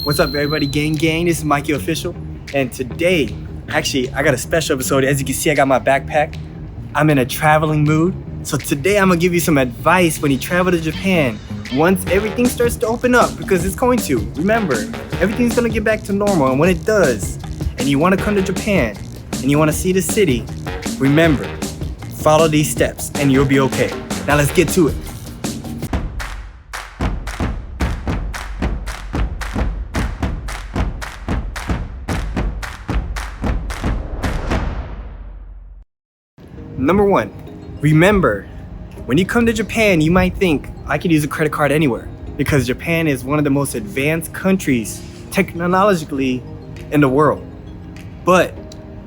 What's up, everybody? Gang, this is Mikey Official, and today, actually, I got a special episode. As you can see, I got my backpack. I'm in a traveling mood, so today I'm gonna give you some advice when you travel to Japan. Once everything starts to open up, because it's going to. Remember, everything's gonna get back to normal, and when it does, and you wanna come to Japan, and you wanna see the city, remember, follow these steps, and you'll be okay. Now let's get to it. Number one, remember, when you come to Japan, you might think, I could use a credit card anywhere, because Japan is one of the most advanced countries technologically in the world. But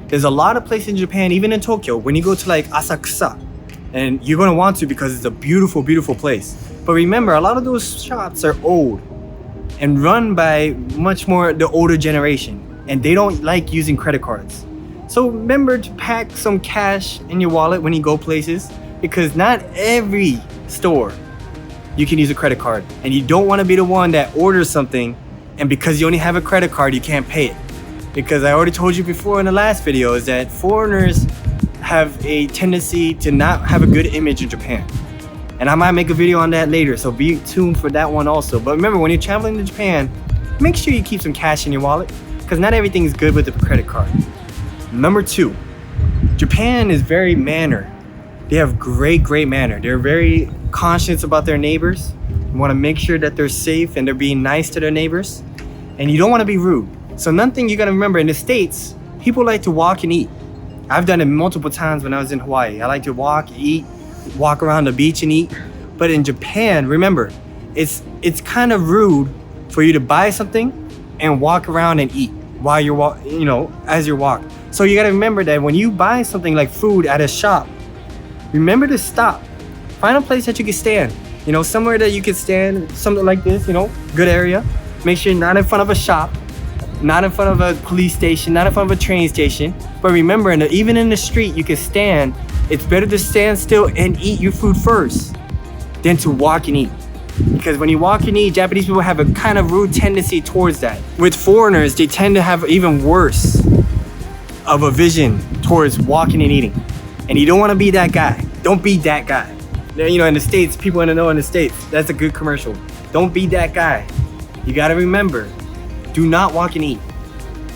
there's a lot of places in Japan, even in Tokyo, when you go to like Asakusa, and you're gonna want to because it's a beautiful, beautiful place. But remember, a lot of those shops are old and run by much more the older generation, and they don't like using credit cards. So remember to pack some cash in your wallet when you go places, because not every store you can use a credit card, and you don't want to be the one that orders something and because you only have a credit card you can't pay it. Because I already told you before in the last video is that foreigners have a tendency to not have a good image in Japan, and I might make a video on that later, so be tuned for that one also. But remember, when you're traveling to Japan, make sure you keep some cash in your wallet, because not everything is good with the credit card. Number two, Japan is very mannered. They have great manner. They're very conscious about their neighbors. You want to make sure that they're safe and they're being nice to their neighbors. And you don't want to be rude. So another thing you got to remember, in the States, people like to walk and eat. I've done it multiple times when I was in Hawaii. I like to walk, eat, walk around the beach and eat. But in Japan, remember, it's kind of rude for you to buy something and walk around and eat while you're as you walk. So you gotta remember that when you buy something like food at a shop, remember to stop. Find a place that you can stand. Somewhere that you can stand, something like this, good area. Make sure you're not in front of a shop, not in front of a police station, not in front of a train station. But remember, even in the street, you can stand. It's better to stand still and eat your food first than to walk and eat. Because when you walk and eat, Japanese people have a kind of rude tendency towards that. With foreigners, they tend to have even worse of a vision towards walking and eating. And you don't want to be that guy. Don't be that guy. In the States, people want to know in the States, that's a good commercial. Don't be that guy. You got to remember, do not walk and eat.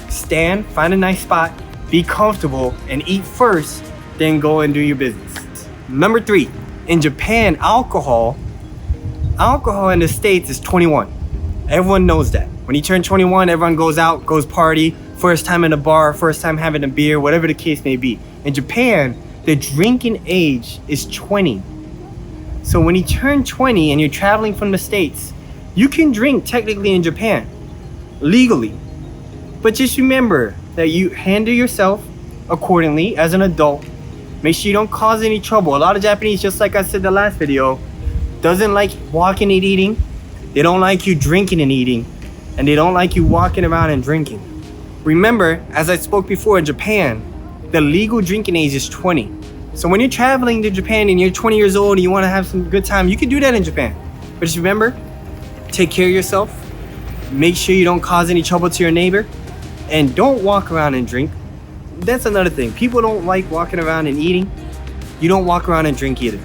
Stand, find a nice spot, be comfortable, and eat first, then go and do your business. Number three, in Japan, alcohol in the States is 21. Everyone knows that. When you turn 21, everyone goes out, goes party, first time in a bar, first time having a beer, whatever the case may be. In Japan, the drinking age is 20. So when you turn 20 and you're traveling from the States, you can drink technically in Japan, legally. But just remember that you handle yourself accordingly as an adult. Make sure you don't cause any trouble. A lot of Japanese, just like I said in the last video, doesn't like walking and eating. They don't like you drinking and eating, and they don't like you walking around and drinking. Remember, as I spoke before, in Japan, the legal drinking age is 20. So when you're traveling to Japan and you're 20 years old and you want to have some good time, you can do that in Japan. But just remember, take care of yourself. Make sure you don't cause any trouble to your neighbor, and don't walk around and drink. That's another thing. People don't like walking around and eating. You don't walk around and drink either.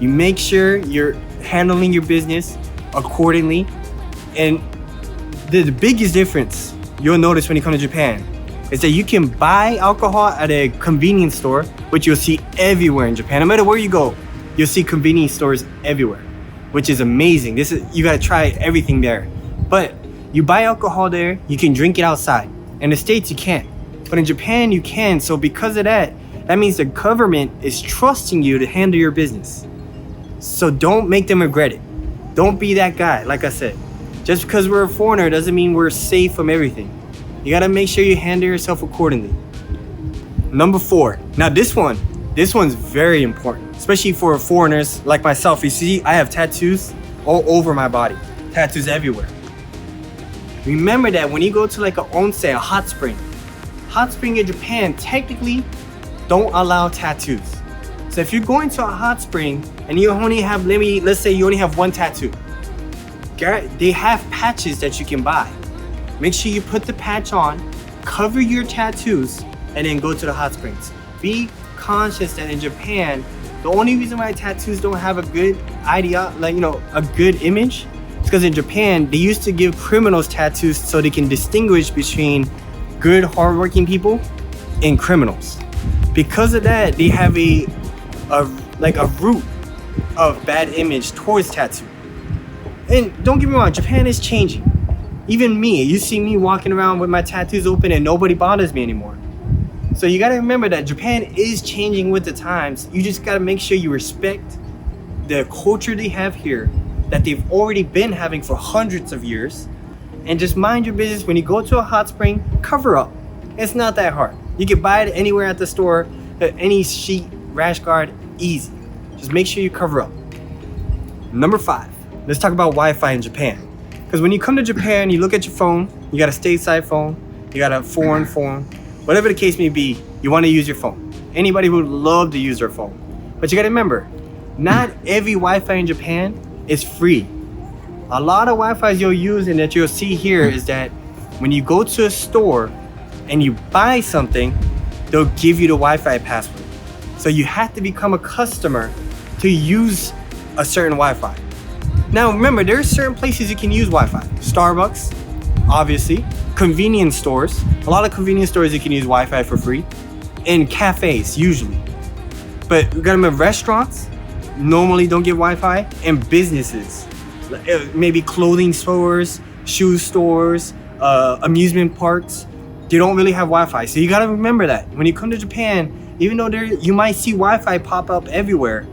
You make sure you're handling your business accordingly. And the biggest difference you'll notice when you come to Japan is that you can buy alcohol at a convenience store, which you'll see everywhere in Japan. No matter where you go, you'll see convenience stores everywhere, which is amazing. You gotta try everything there. But you buy alcohol there, you can drink it outside. In the States, you can't. But in Japan, you can. So because of that means the government is trusting you to handle your business. So don't make them regret it. Don't be that guy, like I said. Just because we're a foreigner doesn't mean we're safe from everything. You gotta make sure you handle yourself accordingly. Number four. Now this one's very important, especially for foreigners like myself. You see, I have tattoos all over my body. Tattoos everywhere. Remember that when you go to like a onsen, a hot spring in Japan technically don't allow tattoos. So if you're going to a hot spring and you only have, let's say you only have one tattoo, they have patches that you can buy. make sure you put the patch on, cover your tattoos, and then go to the hot springs. Be conscious that in Japan, the only reason why tattoos don't have a good a good image, is because in Japan, they used to give criminals tattoos so they can distinguish between good, hardworking people and criminals. Because of that, they have a root of bad image towards tattoo. And don't get me wrong, Japan is changing. Even me, you see me walking around with my tattoos open and nobody bothers me anymore. So you gotta remember that Japan is changing with the times. You just gotta make sure you respect the culture they have here, that they've already been having for hundreds of years, and just mind your business. When you go to a hot spring, cover up. It's not that hard. You can buy it anywhere at the store, any sheet, rash guard, easy. Just make sure you cover up. Number 5, let's talk about Wi-Fi in Japan. Because when you come to Japan, you look at your phone, you got a stateside phone, you got a foreign phone, whatever the case may be, you want to use your phone. Anybody would love to use their phone. But you got to remember, not every Wi-Fi in Japan is free. A lot of Wi-Fis you'll use and that you'll see here is that when you go to a store and you buy something, they'll give you the Wi-Fi password. So you have to become a customer to use a certain Wi-Fi. Now remember, there are certain places you can use Wi-Fi. Starbucks, obviously. Convenience stores. A lot of convenience stores you can use Wi-Fi for free. And cafes, usually. But you gotta remember, restaurants normally don't get Wi-Fi. And businesses, maybe clothing stores, shoe stores, amusement parks, they don't really have Wi-Fi. So you gotta remember that. When you come to Japan, even though you might see Wi-Fi pop up everywhere,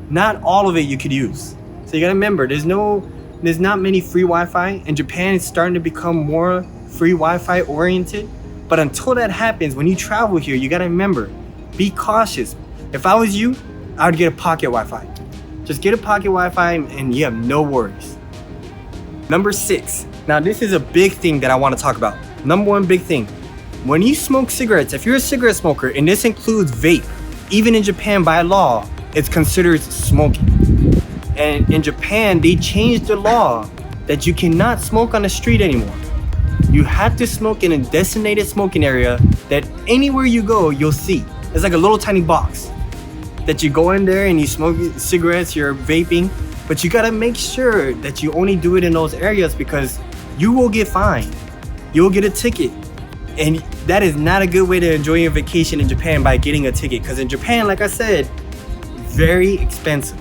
not all of it you could use. So you gotta remember, there's not many free Wi-Fi, and Japan is starting to become more free Wi-Fi oriented. But until that happens, when you travel here, you gotta remember, be cautious. If I was you, I would get a pocket Wi-Fi. Just get a pocket Wi-Fi and you have no worries. Number 6. Now this is a big thing that I wanna talk about. Number 1 big thing. When you smoke cigarettes, if you're a cigarette smoker, and this includes vape, even in Japan by law, it's considered smoking. And in Japan, they changed the law that you cannot smoke on the street anymore. You have to smoke in a designated smoking area that anywhere you go, you'll see. It's like a little tiny box that you go in there and you smoke cigarettes, you're vaping, but you gotta make sure that you only do it in those areas because you will get fined. You'll get a ticket. And that is not a good way to enjoy your vacation in Japan, by getting a ticket. Because in Japan, like I said, very expensive.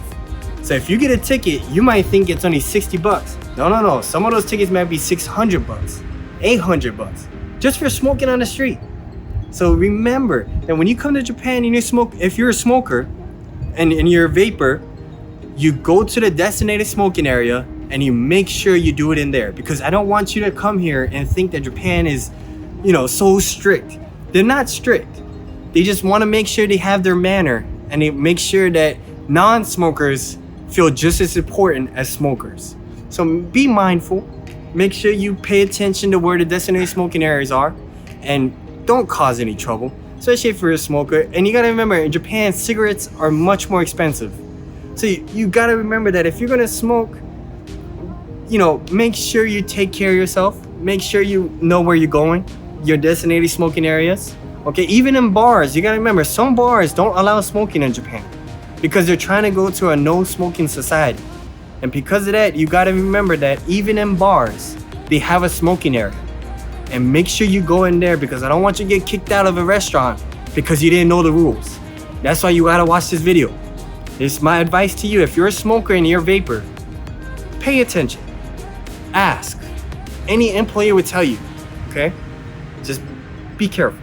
So if you get a ticket, you might think it's only $60. No. Some of those tickets might be $600, $800, just for smoking on the street. So remember that when you come to Japan and you smoke, if you're a smoker and you're a vapor, you go to the designated smoking area and you make sure you do it in there. Because I don't want you to come here and think that Japan is, so strict. They're not strict. They just want to make sure they have their manner, and they make sure that non-smokers feel just as important as smokers. So be mindful. Make sure you pay attention to where the designated smoking areas are, and don't cause any trouble, especially if you're a smoker. And you gotta remember, in Japan, cigarettes are much more expensive. So you gotta remember that if you're gonna smoke, make sure you take care of yourself. Make sure you know where you're going, your designated smoking areas. Okay, even in bars, you gotta remember, some bars don't allow smoking in Japan because they're trying to go to a no smoking society. And because of that, you gotta remember that even in bars, they have a smoking area. And make sure you go in there, because I don't want you to get kicked out of a restaurant because you didn't know the rules. That's why you gotta watch this video. This is my advice to you. If you're a smoker and you're a vapor, pay attention. Ask. Any employee would tell you, okay? Just be careful.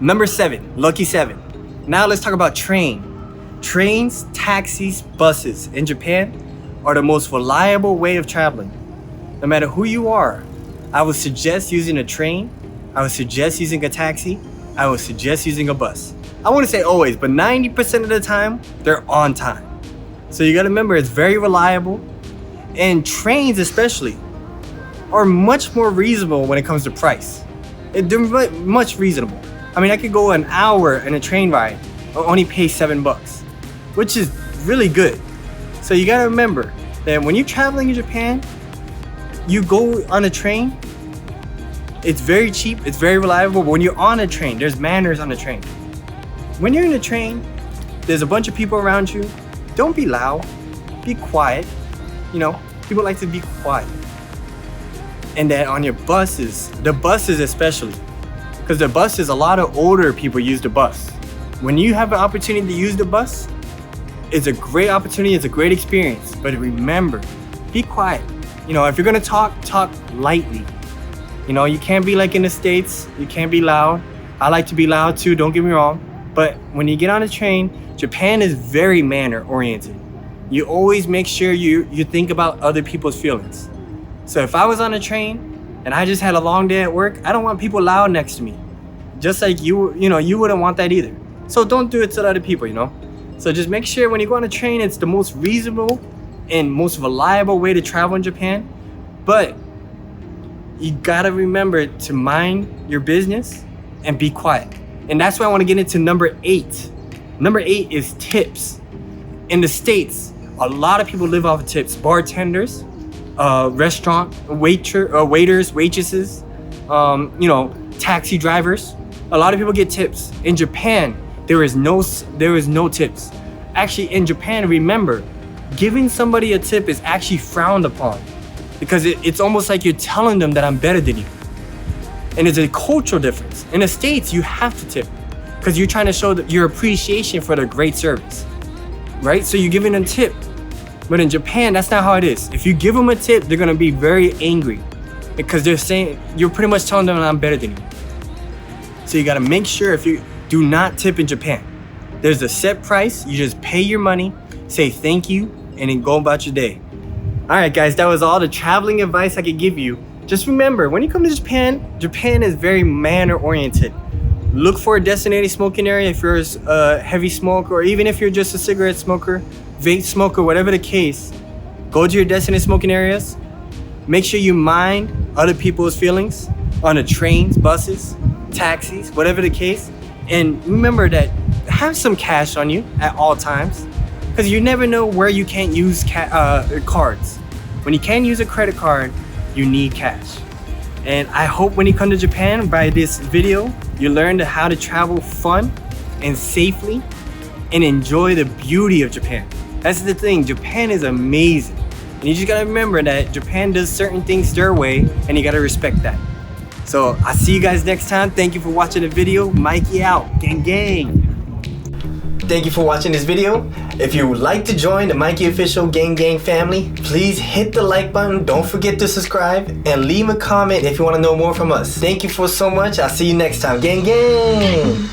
Number 7, lucky 7. Now let's talk about train. Trains, taxis, buses in Japan are the most reliable way of traveling. No matter who you are, I would suggest using a train. I would suggest using a taxi. I would suggest using a bus. I wouldn't say always, but 90% of the time, they're on time. So you gotta remember, it's very reliable. And trains especially are much more reasonable when it comes to price. They're much reasonable. I mean, I could go an hour in a train ride and only pay $7, which is really good. So you gotta remember that when you're traveling in Japan, you go on a train, it's very cheap, it's very reliable, but when you're on a train, there's manners on the train. When you're in a train, there's a bunch of people around you. Don't be loud, be quiet. You know, people like to be quiet. And then on your buses, the buses especially, because the buses, a lot of older people use the bus. When you have an opportunity to use the bus, it's a great opportunity, it's a great experience. But remember, be quiet. You know, if you're gonna talk lightly. You know, you can't be like in the States, you can't be loud. I like to be loud too, don't get me wrong. But when you get on a train, Japan is very manner oriented. You always make sure you think about other people's feelings. So if I was on a train and I just had a long day at work, I don't want people loud next to me. Just like you wouldn't want that either. So don't do it to other people, you know? So just make sure when you go on a train, it's the most reasonable and most reliable way to travel in Japan. But you gotta remember to mind your business and be quiet. And that's why I wanna get into number 8. Number 8 is tips. In the States, a lot of people live off of tips. Bartenders, restaurant waiters, waitresses, taxi drivers. A lot of people get tips. In Japan, there is no tips. Actually, in Japan, remember, giving somebody a tip is actually frowned upon because it's almost like you're telling them that I'm better than you. And it's a cultural difference. In the States, you have to tip because you're trying to show your appreciation for their great service, right? So you're giving them a tip. But in Japan, that's not how it is. If you give them a tip, they're gonna be very angry because they're saying, you're pretty much telling them I'm better than you. So you gotta make sure if you do not tip in Japan. There's a set price, you just pay your money, say thank you, and then go about your day. All right, guys, that was all the traveling advice I could give you. Just remember, when you come to Japan, Japan is very manner-oriented. Look for a designated smoking area if you're a heavy smoker, or even if you're just a cigarette smoker, vape smoker, whatever the case. Go to your designated smoking areas. Make sure you mind other people's feelings on the trains, buses, taxis, whatever the case. And remember that have some cash on you at all times, because you never know where you can't use cards. When you can't use a credit card, you need cash. And I hope when you come to Japan, by this video, you learn how to travel fun and safely and enjoy the beauty of Japan. That's the thing, Japan is amazing. And you just gotta remember that Japan does certain things their way, and you gotta respect that. So I'll see you guys next time. Thank you for watching the video. Mikey out, gang gang. Thank you for watching this video. If you would like to join the Mikey Official Gang Gang family, please hit the like button. Don't forget to subscribe and leave a comment if you want to know more from us. Thank you for so much. I'll see you next time. Gang gang.